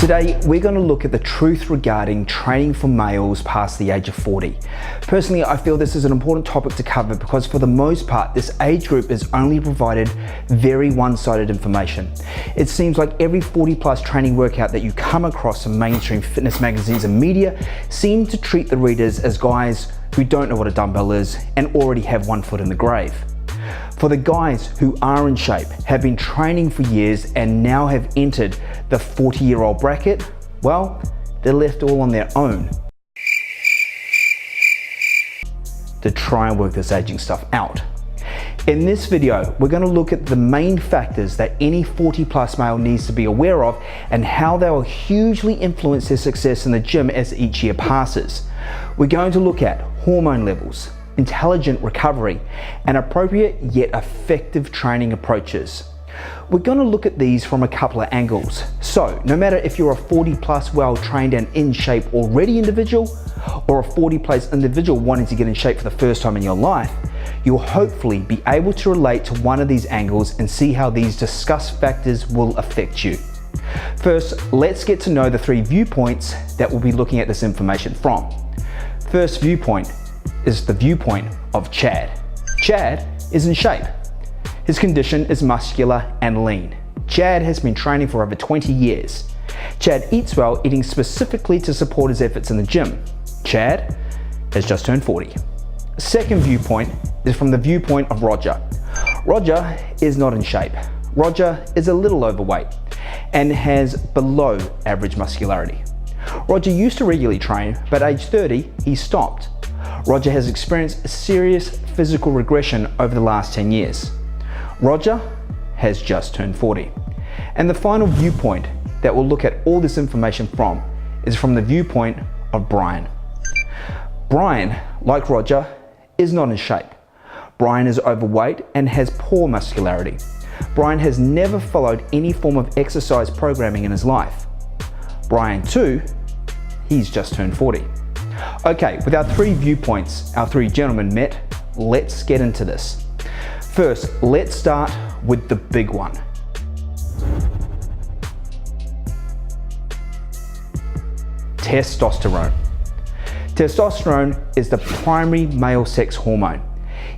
Today, we're going to look at the truth regarding training for males past the age of 40. Personally, I feel this is an important topic to cover because for the most part, this age group is only provided very one-sided information. It seems like every 40-plus training workout that you come across in mainstream fitness magazines and media seem to treat the readers as guys who don't know what a dumbbell is and already have one foot in the grave. For the guys who are in shape, have been training for years and now have entered the 40-year-old bracket, well, they're left all on their own to try and work this aging stuff out. In this video, we're going to look at the main factors that any 40-plus male needs to be aware of and how they will hugely influence their success in the gym as each year passes. We're going to look at hormone levels, intelligent recovery, and appropriate yet effective training approaches. We're going to look at these from a couple of angles. So no matter if you're a 40-plus well-trained and in shape already individual, or a 40-plus individual wanting to get in shape for the first time in your life, you'll hopefully be able to relate to one of these angles and see how these discussed factors will affect you. First, let's get to know the three viewpoints that we'll be looking at this information from. First viewpoint is the viewpoint of Chad. Chad is in shape. His condition is muscular and lean. Chad has been training for over 20 years. Chad eats well, eating specifically to support his efforts in the gym. Chad has just turned 40. Second viewpoint is from the viewpoint of Roger. Roger is not in shape. Roger is a little overweight and has below average muscularity. Roger used to regularly train, but at age 30, he stopped. Roger has experienced a serious physical regression over the last 10 years. Roger has just turned 40. And the final viewpoint that we'll look at all this information from is from the viewpoint of Brian. Brian, like Roger, is not in shape. Brian is overweight and has poor muscularity. Brian has never followed any form of exercise programming in his life. Brian too, he's just turned 40. Okay, with our three viewpoints, our three gentlemen met, let's get into this. First, let's start with the big one. Testosterone. Testosterone is the primary male sex hormone.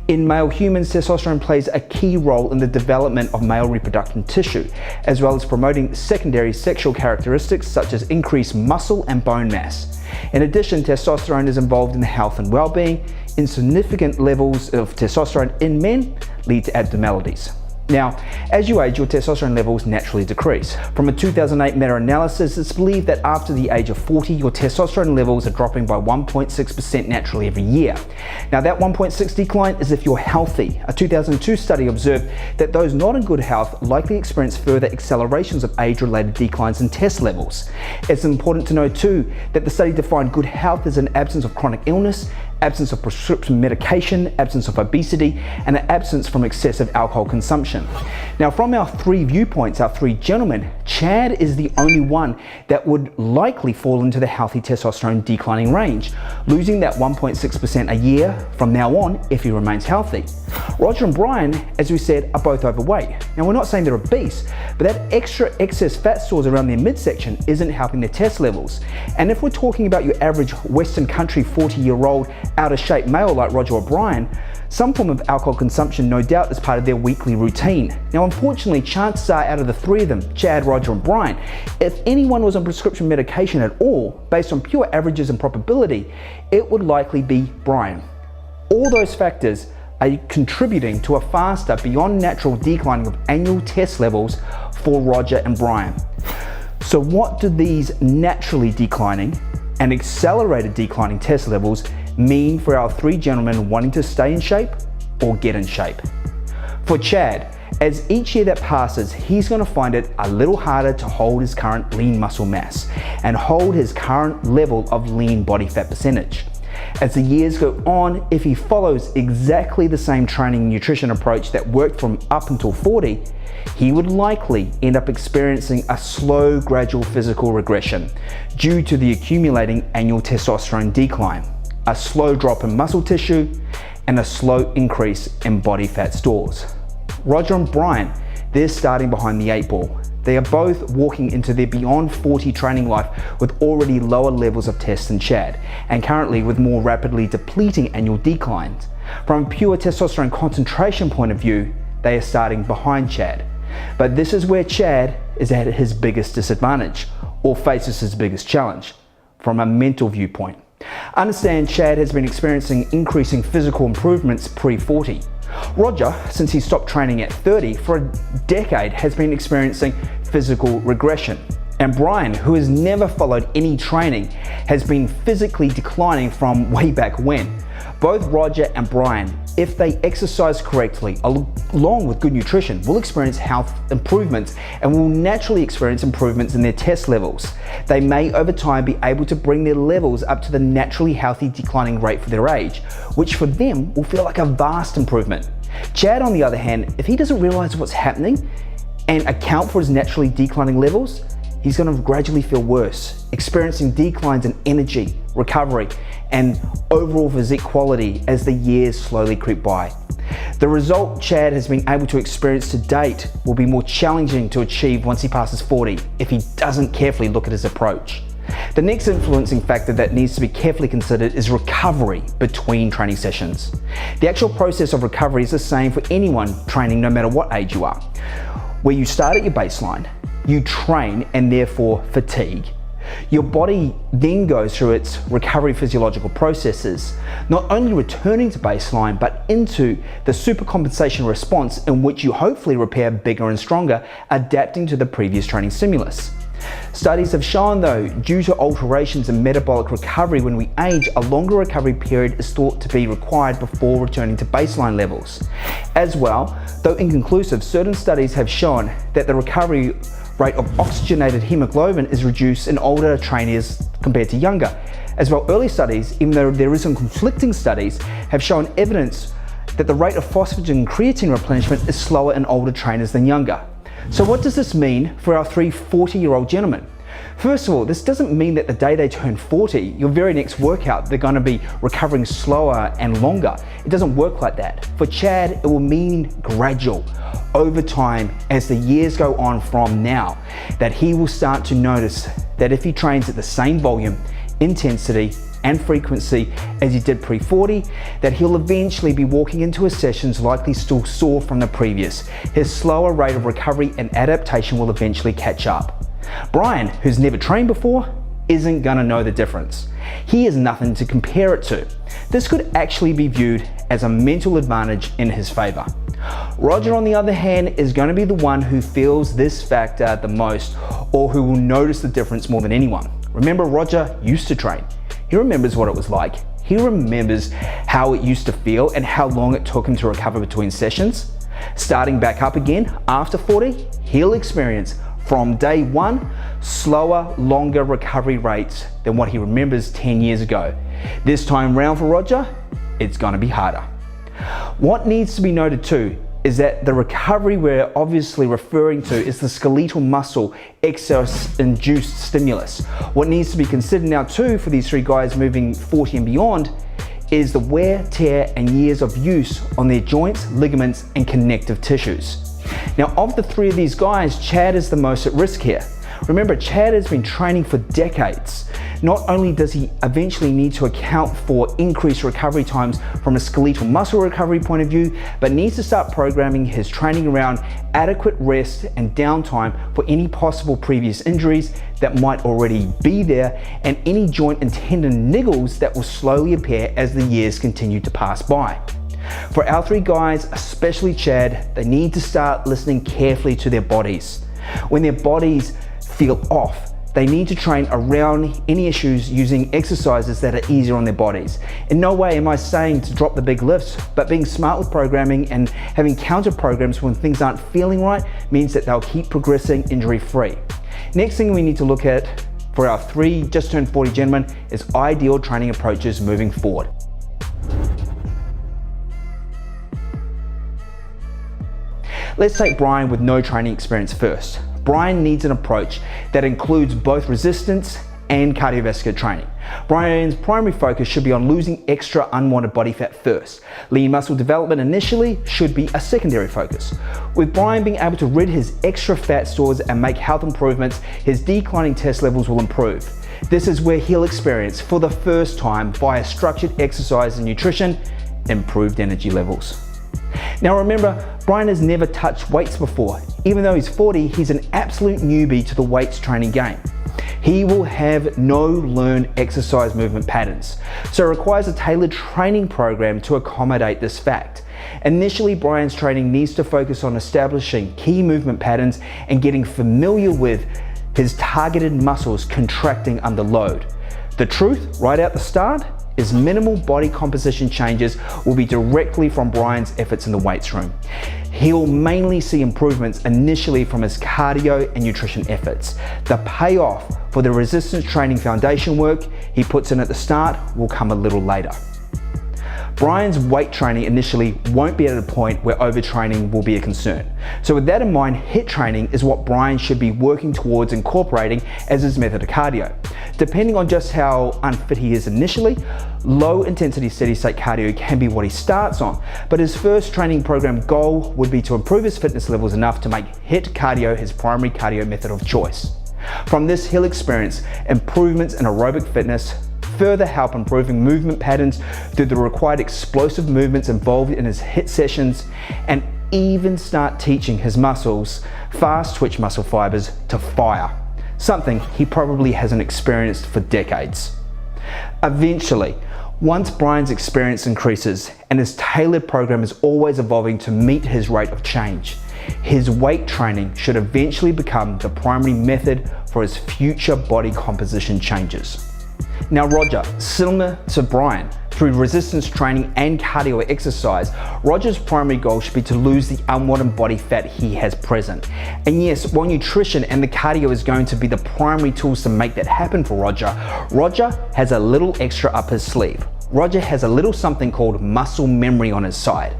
In male humans, testosterone plays a key role in the development of male reproductive tissue, as well as promoting secondary sexual characteristics such as increased muscle and bone mass. In addition, testosterone is involved in the health and well-being. Insignificant levels of testosterone in men lead to abnormalities. Now, as you age, your testosterone levels naturally decrease. From a 2008 meta-analysis, it's believed that after the age of 40, your testosterone levels are dropping by 1.6% naturally every year. Now, that 1.6 decline is if you're healthy. A 2002 study observed that those not in good health likely experience further accelerations of age-related declines in test levels. It's important to know too that the study defined good health as an absence of chronic illness, absence of prescription medication, absence of obesity, and an absence from excessive alcohol consumption. Now, from our three viewpoints, our three gentlemen, Chad is the only one that would likely fall into the healthy testosterone declining range, losing that 1.6% a year from now on if he remains healthy. Roger and Brian, as we said, are both overweight. Now, we're not saying they're obese, but that extra excess fat stores around their midsection isn't helping their test levels. And if we're talking about your average Western country 40-year-old out of shape male like Roger or Brian, some form of alcohol consumption no doubt is part of their weekly routine. Now, unfortunately, chances are out of the three of them, Chad, Roger and Brian, if anyone was on prescription medication at all, based on pure averages and probability, it would likely be Brian. All those factors are contributing to a faster, beyond natural declining of annual test levels for Roger and Brian. So what do these naturally declining and accelerated declining test levels mean for our three gentlemen wanting to stay in shape or get in shape? For Chad, as each year that passes, he's going to find it a little harder to hold his current lean muscle mass and hold his current level of lean body fat percentage. As the years go on, if he follows exactly the same training and nutrition approach that worked from up until 40, he would likely end up experiencing a slow, gradual physical regression due to the accumulating annual testosterone decline, a slow drop in muscle tissue, and a slow increase in body fat stores. Roger and Brian, they're starting behind the 8 ball. They are both walking into their beyond 40 training life with already lower levels of tests than Chad, and currently with more rapidly depleting annual declines. From a pure testosterone concentration point of view, they are starting behind Chad. But this is where Chad is at his biggest disadvantage, or faces his biggest challenge, from a mental viewpoint. Understand Chad has been experiencing increasing physical improvements pre-40. Roger, since he stopped training at 30, for a decade has been experiencing physical regression. And Brian, who has never followed any training, has been physically declining from way back when. Both Roger and Brian, if they exercise correctly along with good nutrition, will experience health improvements and will naturally experience improvements in their test levels. They may over time be able to bring their levels up to the naturally healthy declining rate for their age, which for them will feel like a vast improvement. Chad, on the other hand, if he doesn't realize what's happening and account for his naturally declining levels, he's going to gradually feel worse, experiencing declines in energy, recovery, and overall physique quality as the years slowly creep by. The result Chad has been able to experience to date will be more challenging to achieve once he passes 40 if he doesn't carefully look at his approach. The next influencing factor that needs to be carefully considered is recovery between training sessions. The actual process of recovery is the same for anyone training no matter what age you are, where you start at your baseline, you train and therefore fatigue. Your body then goes through its recovery physiological processes, not only returning to baseline, but into the supercompensation response in which you hopefully repair bigger and stronger, adapting to the previous training stimulus. Studies have shown, though, due to alterations in metabolic recovery when we age, a longer recovery period is thought to be required before returning to baseline levels. As well, though inconclusive, certain studies have shown that the recovery rate of oxygenated hemoglobin is reduced in older trainees compared to younger. As well, early studies, even though there is some conflicting studies, have shown evidence that the rate of phosphagen and creatine replenishment is slower in older trainers than younger. So what does this mean for our 3 40-year-old gentlemen? First of all, this doesn't mean that the day they turn 40, your very next workout, they're going to be recovering slower and longer. It doesn't work like that. For Chad, it will mean gradual, over time, as the years go on from now, that he will start to notice that if he trains at the same volume, intensity, and frequency as he did pre-40, that he'll eventually be walking into his sessions likely still sore from the previous. His slower rate of recovery and adaptation will eventually catch up. Brian, who's never trained before, isn't gonna know the difference. He has nothing to compare it to. This could actually be viewed as a mental advantage in his favor. Roger, on the other hand, is going to be the one who feels this factor the most, or who will notice the difference more than anyone. Remember, Roger used to train. He remembers what it was like. He remembers how it used to feel and how long it took him to recover between sessions. Starting back up again after 40, he'll experience from day one slower, longer recovery rates than what he remembers 10 years ago. This time round for Roger, it's going to be harder. What needs to be noted too is that the recovery we're obviously referring to is the skeletal muscle exercise-induced stimulus. What needs to be considered now too for these 3 guys moving 40 and beyond is the wear, tear, and years of use on their joints, ligaments, and connective tissues. Now, of the 3 of these guys, Chad is the most at risk here. Remember, Chad has been training for decades. Not only does he eventually need to account for increased recovery times from a skeletal muscle recovery point of view, but needs to start programming his training around adequate rest and downtime for any possible previous injuries that might already be there and any joint and tendon niggles that will slowly appear as the years continue to pass by. For our 3 guys, especially Chad, they need to start listening carefully to their bodies. When their bodies feel off, they need to train around any issues using exercises that are easier on their bodies. In no way am I saying to drop the big lifts, but being smart with programming and having counter programs when things aren't feeling right means that they'll keep progressing injury-free. Next thing we need to look at for our 3 just turned 40 gentlemen is ideal training approaches moving forward. Let's take Brian with no training experience first. Brian needs an approach that includes both resistance and cardiovascular training. Brian's primary focus should be on losing extra unwanted body fat first. Lean muscle development initially should be a secondary focus. With Brian being able to rid his extra fat stores and make health improvements, his declining test levels will improve. This is where he'll experience, for the first time, via structured exercise and nutrition, improved energy levels. Now remember, Brian has never touched weights before. Even though he's 40, he's an absolute newbie to the weights training game. He will have no learned exercise movement patterns, so it requires a tailored training program to accommodate this fact. Initially, Brian's training needs to focus on establishing key movement patterns and getting familiar with his targeted muscles contracting under load. The truth, right out the start, is minimal body composition changes will be directly from Brian's efforts in the weights room. He'll mainly see improvements initially from his cardio and nutrition efforts. The payoff for the resistance training foundation work he puts in at the start will come a little later. Brian's weight training initially won't be at a point where overtraining will be a concern. So with that in mind, HIIT training is what Brian should be working towards incorporating as his method of cardio. Depending on just how unfit he is initially, low intensity steady state cardio can be what he starts on, but his first training program goal would be to improve his fitness levels enough to make HIIT cardio his primary cardio method of choice. From this, he'll experience improvements in aerobic fitness, further help improving movement patterns through the required explosive movements involved in his HIIT sessions, and even start teaching his muscles fast twitch muscle fibers to fire, something he probably hasn't experienced for decades. Eventually, once Brian's experience increases and his tailored program is always evolving to meet his rate of change, his weight training should eventually become the primary method for his future body composition changes. Now Roger, similar to Brian, through resistance training and cardio exercise, Roger's primary goal should be to lose the unwanted body fat he has present. And yes, while nutrition and the cardio is going to be the primary tools to make that happen for Roger, Roger has a little extra up his sleeve. Roger has a little something called muscle memory on his side.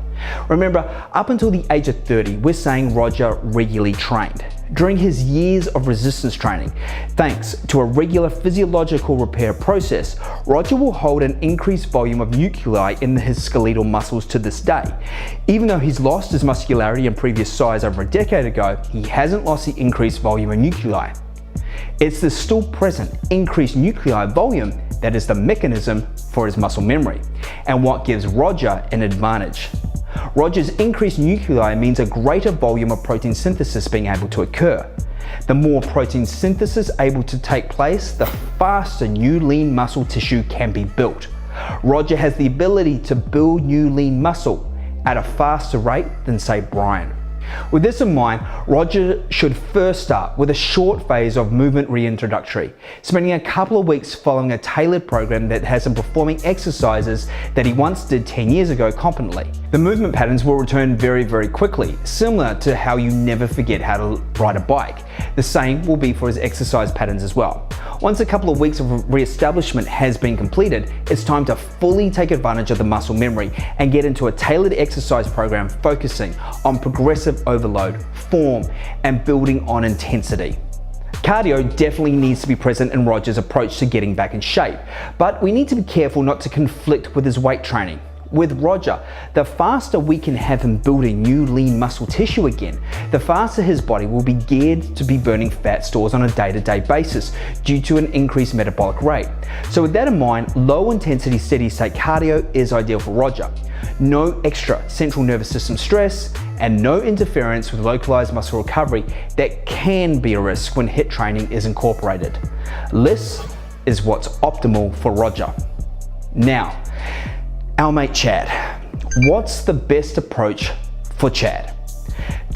Remember, up until the age of 30, we're saying Roger regularly trained. During his years of resistance training, thanks to a regular physiological repair process, Roger will hold an increased volume of nuclei in his skeletal muscles to this day. Even though he's lost his muscularity and previous size over a decade ago, he hasn't lost the increased volume of nuclei. It's the still present increased nuclei volume that is the mechanism for his muscle memory, and what gives Roger an advantage. Roger's increased nuclei means a greater volume of protein synthesis being able to occur. The more protein synthesis able to take place, the faster new lean muscle tissue can be built. Roger has the ability to build new lean muscle at a faster rate than, say, Brian. With this in mind, Roger should first start with a short phase of movement reintroductory, spending a couple of weeks following a tailored program that has him performing exercises that he once did 10 years ago competently. The movement patterns will return very, very quickly, similar to how you never forget how to ride a bike. The same will be for his exercise patterns as well. Once a couple of weeks of re-establishment has been completed, it's time to fully take advantage of the muscle memory and get into a tailored exercise program focusing on progressive overload, form, and building on intensity. Cardio definitely needs to be present in Roger's approach to getting back in shape, but we need to be careful not to conflict with his weight training. With Roger, the faster we can have him building new lean muscle tissue again, the faster his body will be geared to be burning fat stores on a day-to-day basis due to an increased metabolic rate. So with that in mind, low intensity steady state cardio is ideal for Roger. No extra central nervous system stress and no interference with localized muscle recovery that can be a risk when HIIT training is incorporated. This is what's optimal for Roger. Now, our mate Chad. What's the best approach for Chad?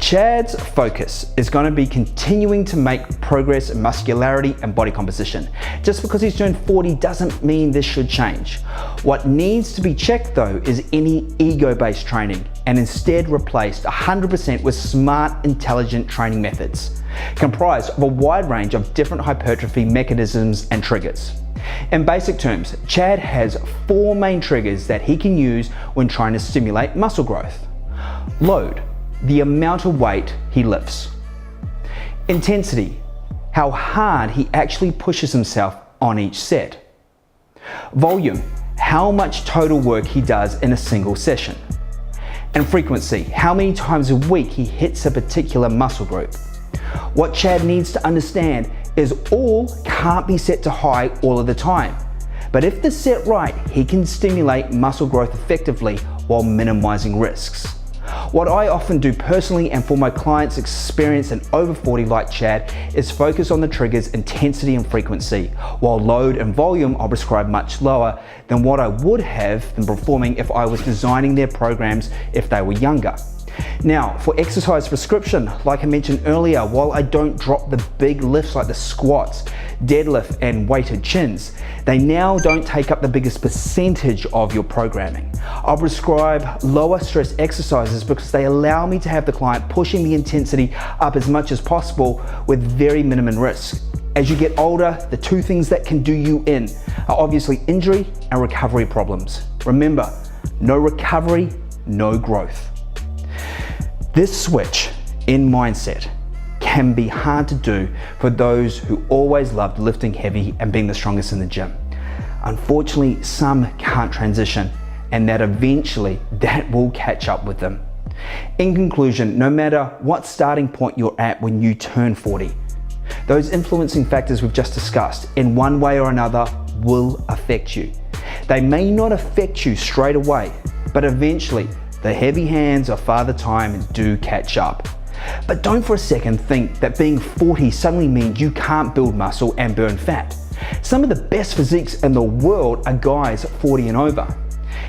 Chad's focus is going to be continuing to make progress in muscularity and body composition. Just because he's turned 40 doesn't mean this should change. What needs to be checked though is any ego-based training, and instead replaced 100% with smart, intelligent training methods, comprised of a wide range of different hypertrophy mechanisms and triggers. In basic terms, Chad has 4 main triggers that he can use when trying to stimulate muscle growth. Load, the amount of weight he lifts. Intensity, how hard he actually pushes himself on each set. Volume, how much total work he does in a single session. And frequency, how many times a week he hits a particular muscle group. What Chad needs to understand is all can't be set to high all of the time. But if they're set right, he can stimulate muscle growth effectively while minimizing risks. What I often do personally and for my clients experienced in over 40 like Chad is focus on the triggers intensity and frequency, while load and volume I'll prescribe much lower than what I would have been performing if I was designing their programs if they were younger. Now, for exercise prescription, like I mentioned earlier, while I don't drop the big lifts like the squats, deadlift, and weighted chins, they now don't take up the biggest percentage of your programming. I'll prescribe lower stress exercises because they allow me to have the client pushing the intensity up as much as possible with very minimum risk. As you get older, the two things that can do you in are obviously injury and recovery problems. Remember, no recovery, no growth. This switch in mindset can be hard to do for those who always loved lifting heavy and being the strongest in the gym. Unfortunately, some can't transition, and that eventually that will catch up with them. In conclusion, no matter what starting point you're at when you turn 40, those influencing factors we've just discussed in one way or another will affect you. They may not affect you straight away, but eventually the heavy hands of Father Time do catch up. But don't for a second think that being 40 suddenly means you can't build muscle and burn fat. Some of the best physiques in the world are guys 40 and over.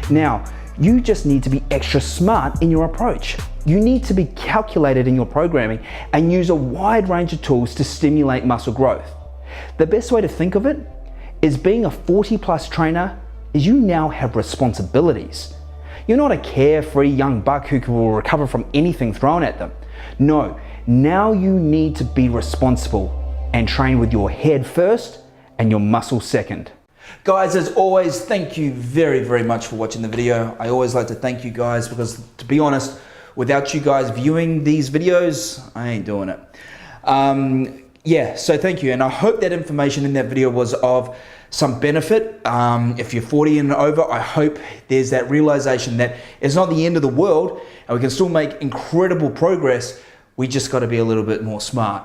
Now, you just need to be extra smart in your approach. You need to be calculated in your programming and use a wide range of tools to stimulate muscle growth. The best way to think of it is being a 40+ trainer is you now have responsibilities. You're not a carefree young buck who will recover from anything thrown at them. No, now you need to be responsible and train with your head first and your muscle second. Guys, as always, thank you very, very much for watching the video. I always like to thank you guys because, to be honest, without you guys viewing these videos, I ain't doing it. Yeah, so thank you. And I hope that information in that video was of some benefit. If you're 40 and over, I hope there's that realization that it's not the end of the world and we can still make incredible progress. We just got to be a little bit more smart.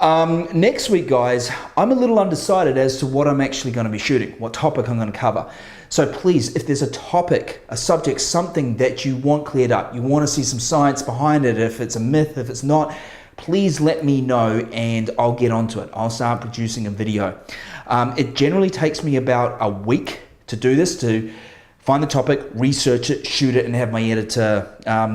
Next week, guys, I'm a little undecided as to what I'm actually going to be shooting, what topic I'm going to cover. So please, if there's a topic, a subject, something that you want cleared up, you want to see some science behind it, if it's a myth, if it's not, please let me know and I'll get onto it. I'll start producing a video. It generally takes me about a week to do this, to find the topic, research it, shoot it, and have my editor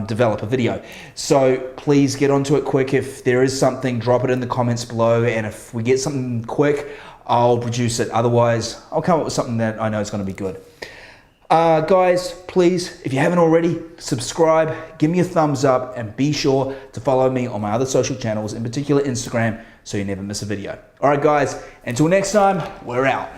develop a video. So please get onto it quick. If there is something, drop it in the comments below, and if we get something quick, I'll produce it. Otherwise, I'll come up with something that I know is going to be good. Guys, please, if you haven't already, subscribe, give me a thumbs up, and be sure to follow me on my other social channels, in particular Instagram, so you never miss a video. All right, guys, until next time, we're out.